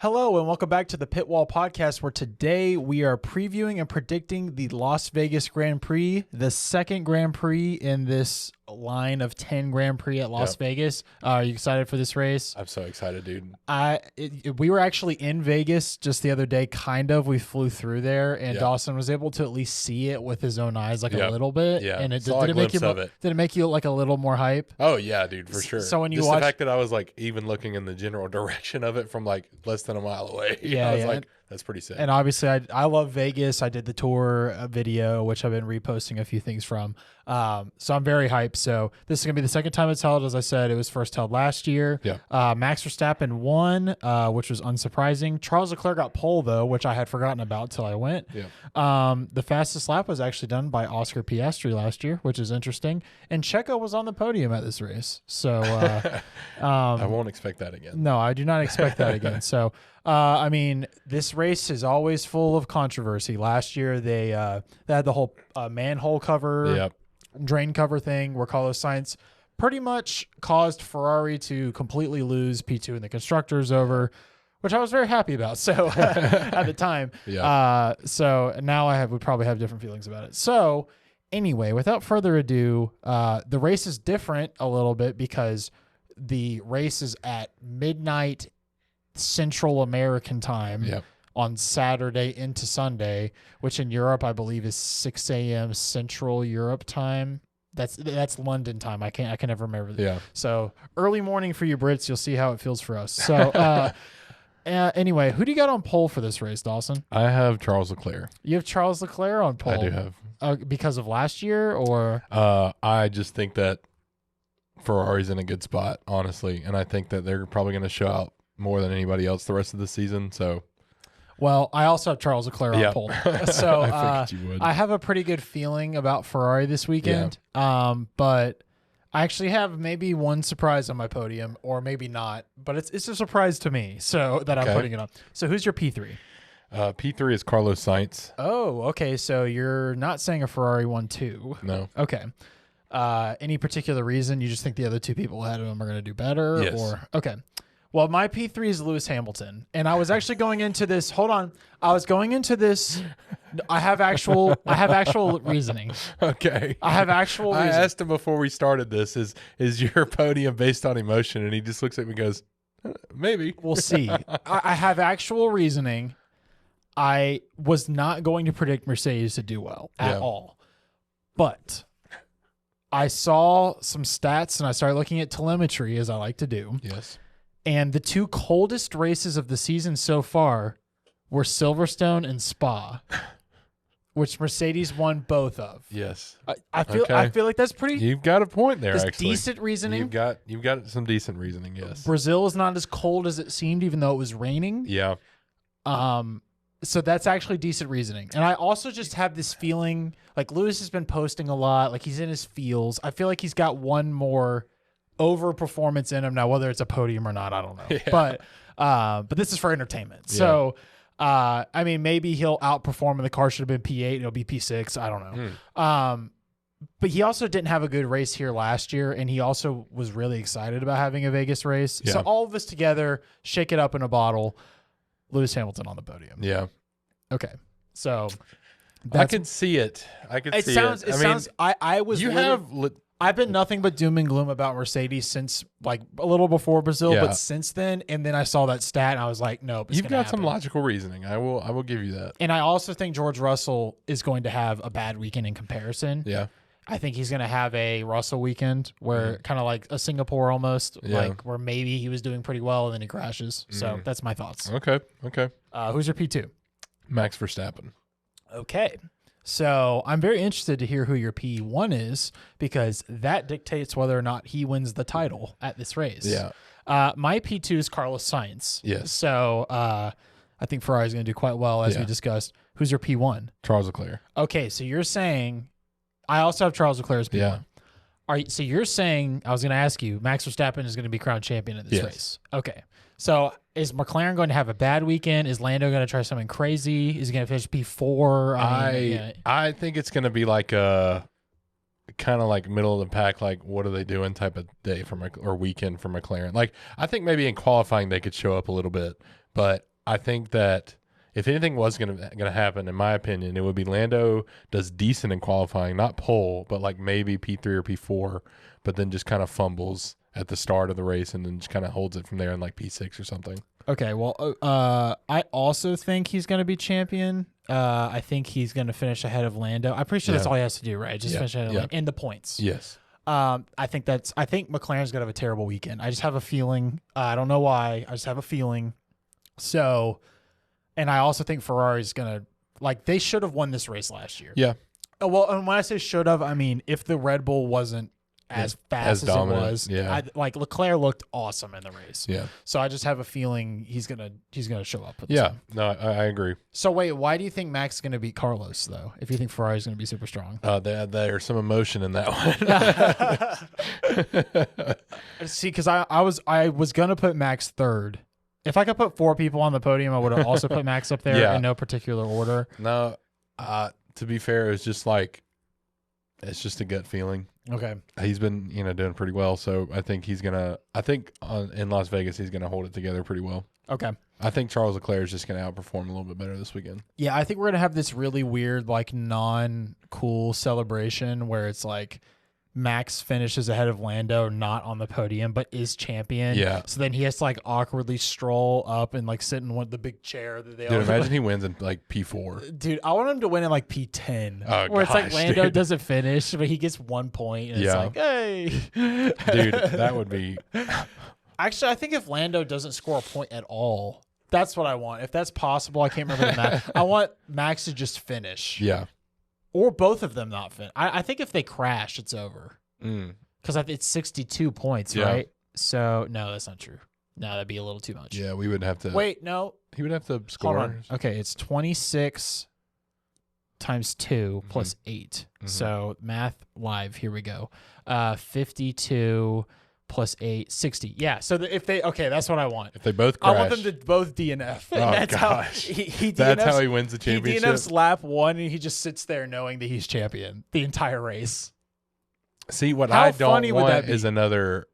Hello and welcome back to the Pit Wall Podcast, where today we are previewing and predicting the Las Vegas Grand Prix, the second Grand Prix in this line of 10 Grand Prix at Las Vegas. Are you excited for this race? I'm so excited, dude. We were actually in Vegas just the other day, kind of. We flew through there, and Dawson was able to at least see it with his own eyes, like a little bit. Yeah, and did it make you like a little more hype? Oh yeah, dude, for sure. So when you just watch the fact that I was like even looking in the general direction of it from like less than a mile away, I was like, that's pretty sick. And obviously, I love Vegas. I did the tour video, which I've been reposting a few things from. So I'm very hyped. So this is going to be the second time it's held. As I said, it was first held last year. Yeah. Max Verstappen won, which was unsurprising. Charles Leclerc got pole, though, which I had forgotten about till I went. Yeah. The fastest lap was actually done by Oscar Piastri last year, which is interesting. And Checo was on the podium at this race. So I won't expect that again. No, I do not expect that again. So, I mean, this race is always full of controversy. Last year, they had the whole manhole cover, drain cover thing where Carlos Sainz pretty much caused Ferrari to completely lose P2 in the constructors over, which I was very happy about. So at the time, so now would probably have different feelings about it. So anyway, without further ado, the race is different a little bit because the race is at midnight Central American time on Saturday into Sunday, which in Europe I believe is 6 a.m. Central Europe time. That's London time. I can never remember. Yeah. So early morning for you Brits. You'll see how it feels for us. So anyway, who do you got on pole for this race, Dawson? I have Charles Leclerc. You have Charles Leclerc on pole. I do have. Because of last year, or I just think that Ferrari's in a good spot, honestly, and I think that they're probably going to show out more than anybody else the rest of the season. So, well, I also have Charles Leclerc on pole. So I figured you would. I have a pretty good feeling about Ferrari this weekend. But I actually have maybe one surprise on my podium, or maybe not. But it's a surprise to me, so that I'm putting it on. So who's your P3? P3 is Carlos Sainz. Oh, okay. So you're not saying a Ferrari 1-2. No. Okay. Any particular reason? You just think the other two people ahead of him are going to do better? Yes. Or okay. Well, my P3 is Lewis Hamilton, and I was actually going into this. Hold on, I was going into this. I have actual reasoning. Okay. I have actual reasoning. I asked him before we started this, is your podium based on emotion? And he just looks at me and goes, maybe. We'll see. I have actual reasoning. I was not going to predict Mercedes to do well at all, but I saw some stats and I started looking at telemetry, as I like to do. Yes. And the two coldest races of the season so far were Silverstone and Spa, which Mercedes won both of. Yes. I feel like that's pretty. You've got a point there. That's actually, decent reasoning. You've got some decent reasoning. Yes. Brazil is not as cold as it seemed, even though it was raining. Yeah. So that's actually decent reasoning. And I also just have this feeling like Lewis has been posting a lot, like he's in his feels. I feel like he's got one more over performance in him now, whether it's a podium or not, I don't know. Yeah. But this is for entertainment. Yeah. So I mean, maybe he'll outperform and the car should have been P8, it'll be P6, I don't know. But he also didn't have a good race here last year, and he also was really excited about having a Vegas race. Yeah. So all of this together, shake it up in a bottle. Lewis Hamilton on the podium. Yeah. Okay. So I could see it. I was. I've been nothing but doom and gloom about Mercedes since like a little before Brazil, but since then, and then I saw that stat and I was like, nope. You've got some logical reasoning. I will give you that. And I also think George Russell is going to have a bad weekend in comparison. Yeah. I think he's going to have a Russell weekend where kind of like a Singapore almost, like where maybe he was doing pretty well and then he crashes. So that's my thoughts. Okay. Who's your P2? Max Verstappen. Okay. So I'm very interested to hear who your P1 is because that dictates whether or not he wins the title at this race. Yeah. My P2 is Carlos Sainz. Yes. So I think Ferrari's going to do quite well, as we discussed. Who's your P1? Charles Leclerc. Okay, so you're saying I also have Charles Leclerc as P1. Yeah. All right, so you're saying, I was going to ask you, Max Verstappen is going to be crowned champion in this race. Okay. So is McLaren going to have a bad weekend? Is Lando going to try something crazy? Is he going to finish P4? I think it's going to be like a kind of like middle of the pack, like what are they doing type of day or weekend for McLaren. Like I think maybe in qualifying they could show up a little bit, but I think that if anything was gonna happen, in my opinion, it would be Lando does decent in qualifying, not pole, but like maybe P3 or P4, but then just kind of fumbles at the start of the race and then just kind of holds it from there in like P6 or something. Okay, well, I also think he's going to be champion. I think he's going to finish ahead of Lando. I'm pretty sure that's all he has to do, right? Just finish ahead of Lando in the points. Yes. I think McLaren's going to have a terrible weekend. I just have a feeling. I don't know why. I just have a feeling. So, and I also think Ferrari's going to, they should have won this race last year. Yeah. Well, and when I say should have, I mean, if the Red Bull wasn't as fast as dominant, it was. Yeah. Leclerc looked awesome in the race. Yeah. So I just have a feeling he's gonna show up. Yeah. No, I agree. So wait, why do you think Max is gonna beat Carlos though? If you think Ferrari's gonna be super strong? There's some emotion in that one. See, because I was gonna put Max third. If I could put 4 people on the podium, I would have also put Max up there in no particular order. No, to be fair, it's just a gut feeling. Okay. He's been, doing pretty well, so I think in Las Vegas he's gonna hold it together pretty well. Okay. I think Charles Leclerc is just gonna outperform a little bit better this weekend. Yeah, I think we're gonna have this really weird, non-cool celebration where it's Max finishes ahead of Lando, not on the podium, but is champion. Yeah. So then he has to awkwardly stroll up and sit in the big chair that they all. Dude, imagine he wins in P4. Dude, I want him to win in P10. Oh, where gosh, it's Lando dude. doesn't finish, but he gets 1 point, and it's hey. Dude, that would be. Actually, I think if Lando doesn't score a point at all, that's what I want. If that's possible, I can't remember the math. I want Max to just finish. Yeah. Or both of them not finish. I think if they crash, it's over. Because it's 62 points, right? So, no, that's not true. No, that'd be a little too much. Yeah, we would have to. Wait, no. He would have to score. Hold on. Okay, it's 26 times 2 plus 8. So, math live. Here we go. 52 plus 8, 60. Yeah, so that's what I want. If they both crash. I want them to both DNF. Oh, that's gosh. That's how he wins the championship. He DNFs lap 1, and he just sits there knowing that he's champion the entire race. See, what How I don't funny would want that be? is another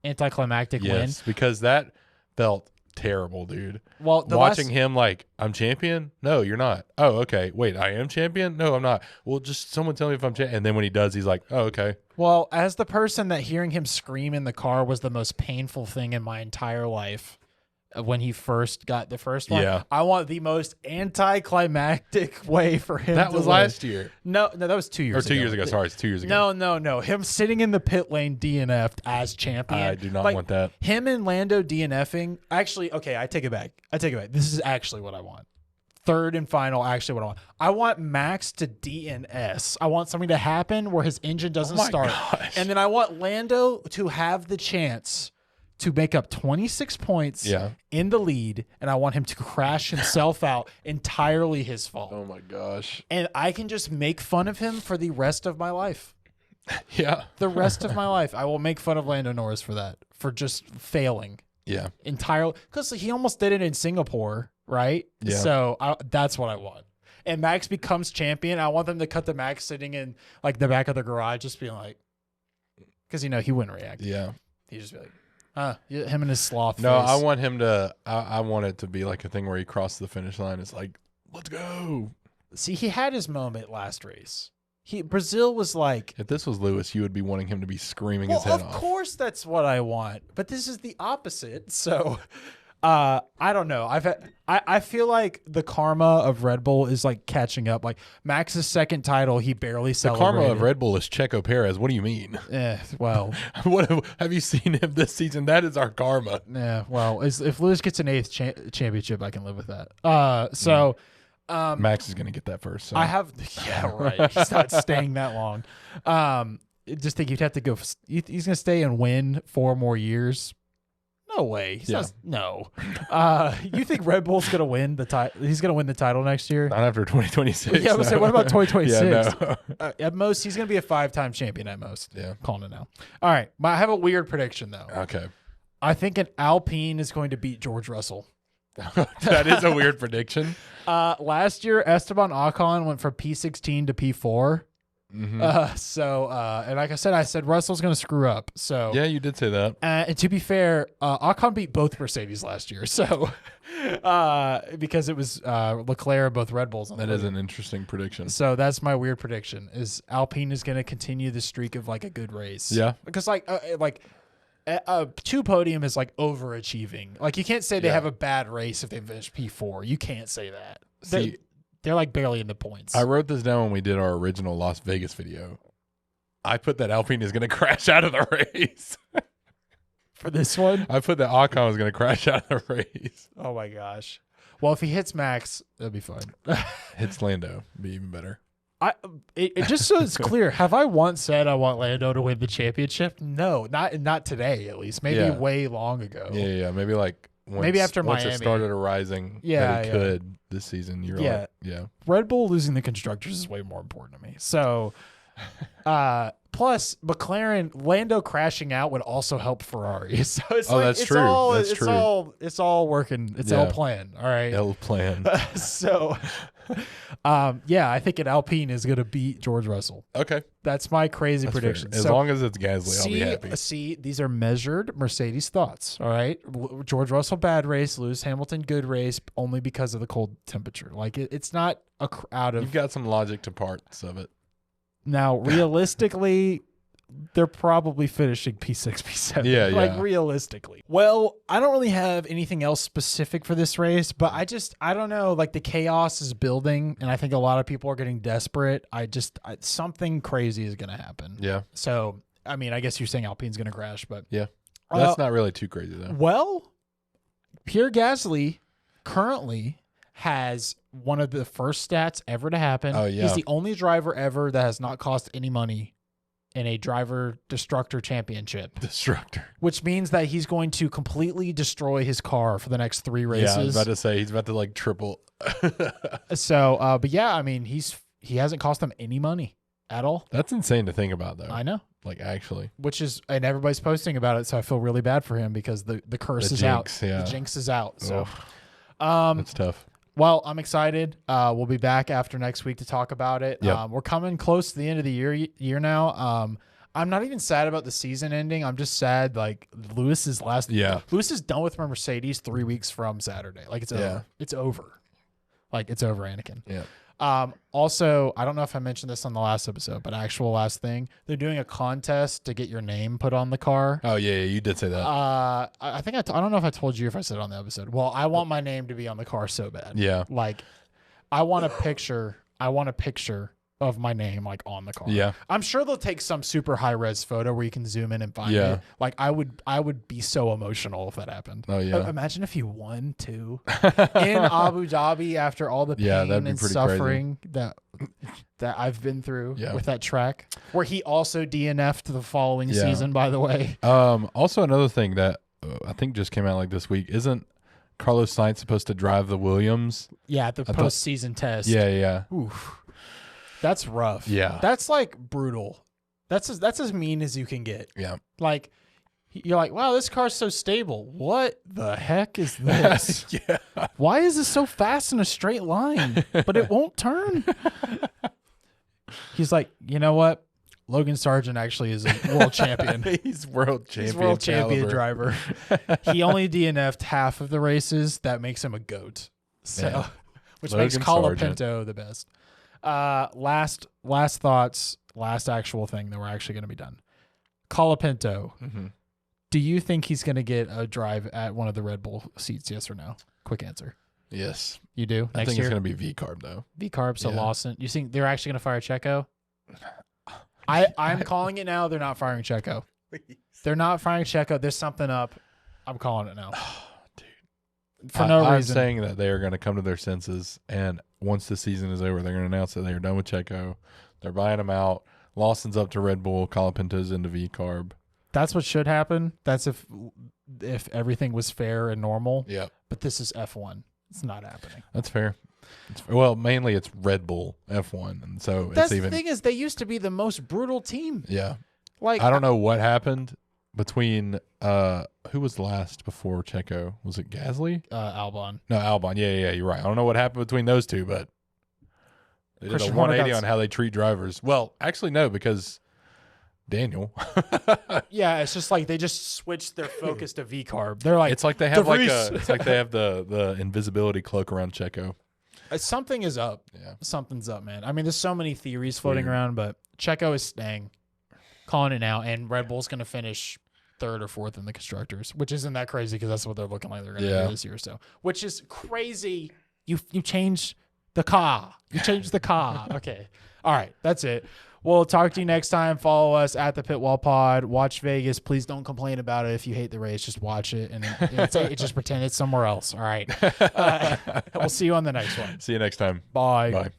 anticlimactic win. Because that felt terrible, dude. Well, watching him I'm champion? No, you're not. Oh, okay. Wait, I am champion? No, I'm not. Well, just someone tell me if I'm champion. And then when he does, he's like, oh, okay. Well, as the person that hearing him scream in the car was the most painful thing in my entire life when he first got the first one, I want the most anticlimactic way for him That to was win. Last year. No, that was 2 years ago. Or 2 years ago. Sorry, it's 2 years ago. No. Him sitting in the pit lane DNF'd as champion. I do not want that. Him and Lando DNFing. Actually, okay, I take it back. This is actually what I want. Third and final, actually what I want. I want Max to DNS. I want something to happen where his engine doesn't start. Gosh. And then I want Lando to have the chance to make up 26 points in the lead, and I want him to crash himself out, entirely his fault. Oh, my gosh. And I can just make fun of him for the rest of my life. Yeah. The rest of my life. I will make fun of Lando Norris for that, for just failing. Yeah. Entirely. Because he almost did it in Singapore, right? Yeah. So that's what I want. And Max becomes champion. I want them to cut the Max sitting in the back of the garage, just being because he wouldn't react. Yeah. He'd just be like, him and his sloth No, face. I want him to. I want it to be a thing where he crosses the finish line. It's let's go. See, he had his moment last race. Brazil was if this was Lewis, you would be wanting him to be screaming his head off. Of course, that's what I want. But this is the opposite. So, I don't know. I feel like the karma of Red Bull is catching up. Max's second title, he barely celebrated. The karma of Red Bull is Checo Perez. What do you mean? Well, what have you seen him this season? That is our karma. Yeah, well, if Lewis gets an 8th championship, I can live with that. Max is going to get that first. So. I have, right. He's not staying that long. Just think you'd have to go. He's going to stay and win 4 more years. No way. No. You think Red Bull's going to win the title? He's going to win the title next year? Not after 2026. Yeah, I was saying, what about 2026? Yeah, no. At most, he's going to be a 5-time champion at most. Yeah. Calling it now. All right. I have a weird prediction, though. Okay. I think an Alpine is going to beat George Russell. That is a weird prediction. Last year, Esteban Ocon went from P16 to P4. And like I said Russell's going to screw up. So yeah, you did say that. And to be fair, Ocon beat both Mercedes last year. So because it was Leclerc, both Red Bulls. That is an interesting prediction. So that's my weird prediction: is Alpine is going to continue the streak of like a good race. Yeah, because two podium is like overachieving. Like you can't say they have a bad race if they finish P4. You can't say that. They're like barely in the points. I wrote this down when we did our original Las Vegas video. I put that Alpine is going to crash out of the race. For this one? I put that Ocon was going to crash out of the race. Oh my gosh. Well, if he hits Max, that'll be fine. Hits Lando, be even better. It just so it's clear. Have I once said I want Lando to win the championship? No, not today at least. Maybe way long ago. Yeah. Maybe like maybe after once Miami. It started arising that he could this season. You're like, Red Bull losing the constructors is way more important to me. So, plus McLaren, Lando crashing out would also help Ferrari. So it's that's true. It's all working. It's all planned. All right. L plan. So, I think an Alpine is going to beat George Russell. Okay. That's my crazy prediction. Fair. As long as it's Gasly, I'll be happy. See, these are measured Mercedes thoughts. All right. George Russell, bad race. Lewis Hamilton, good race, only because of the cold temperature. Like it's not out of. You've got some logic to parts of it. Now, realistically, they're probably finishing P6, P7. Yeah, like realistically. Well, I don't really have anything else specific for this race, but I don't know. Like the chaos is building, and I think a lot of people are getting desperate. Something crazy is going to happen. Yeah. So, I mean, I guess you're saying Alpine's going to crash, but yeah, that's not really too crazy though. Well, Pierre Gasly currently has one of the first stats ever to happen. Oh yeah. He's the only driver ever that has not cost any money in a driver destructor championship. Destructor. Which means that he's going to completely destroy his car for the next 3 races. Yeah, I was about to say he's about to like triple. So, but yeah, I mean, he hasn't cost them any money at all. That's insane to think about though. I know. Like actually. And everybody's posting about it, so I feel really bad for him because the curse is out. Yeah. The jinx is out. So that's tough. Well, I'm excited. We'll be back after next week to talk about it. Yep. We're coming close to the end of the year now. I'm not even sad about the season ending. I'm just sad like Lewis is done with Mercedes 3 weeks from Saturday. Like it's over. It's over. Like it's over, Anakin. Yeah. Also, I don't know if I mentioned this on the last episode, but actual last thing, they're doing a contest to get your name put on the car. Oh yeah, you did say that. I think I don't know if I told you if I said it on the episode. Well, I want my name to be on the car so bad. Yeah. Like I want a picture of my name like on the car. Yeah. I'm sure they'll take some super high res photo where you can zoom in and find it. Like I would be so emotional if that happened. Oh yeah. Imagine if you won too in Abu Dhabi after all the pain and suffering that I've been through with that track, where he also DNF'd the following season, by the way. Also another thing that I think just came out like this week, isn't Carlos Sainz supposed to drive the Williams? Yeah, at the postseason test. Yeah. Oof. That's rough. Yeah. That's like brutal. That's as mean as you can get. Yeah. Like you're like, wow, this car's so stable. What the heck is this? Yeah. Why is this so fast in a straight line, but it won't turn? He's like, you know what? Logan Sargent actually is a world champion. He's world champion. He's world champion driver. He only DNF'd half of the races. That makes him a GOAT. So, which Logan makes Colapinto the best. Last thoughts, last actual thing that we're actually going to be done. Colapinto, do you think he's going to get a drive at one of the Red Bull seats? Yes or no? Quick answer. Yes. You do? I think it's going to be V-carb though. V-carb, so Lawson. You think they're actually going to fire Checo? I'm calling it now. They're not firing Checo. Please. They're not firing Checo. There's something up. I'm calling it now. For no reason. I'm saying that they are going to come to their senses, and once the season is over, they're going to announce that they are done with Checo. They're buying him out. Lawson's up to Red Bull. Colapinto's into V-carb. That's what should happen. That's if everything was fair and normal. Yeah. But this is F1. It's not happening. That's fair. Well, mainly it's Red Bull F1, and so that's the thing is they used to be the most brutal team. Yeah. Like I don't know what happened between who was last before Checo? Was it Gasly? Albon. No, Albon. Yeah, you're right. I don't know what happened between those two, but They did a 180 on how they treat drivers. Well, actually, no, because Daniel. Yeah, it's just like they just switched their focus to V-carb. They're like, it's like they have the invisibility cloak around Checo. Something is up. Yeah. Something's up, man. I mean, there's so many theories floating around, but Checo is staying. Calling it now, and Red Bull's going to finish 3rd or 4th in the constructors, which isn't that crazy because that's what they're looking like they're going to do this year. So, which is crazy. You change the car. You change the car. Okay. All right. That's it. We'll talk to you next time. Follow us at the Pitwall Pod. Watch Vegas. Please don't complain about it if you hate the race. Just watch it and just pretend it's somewhere else. All right. We'll see you on the next one. See you next time. Bye. Bye.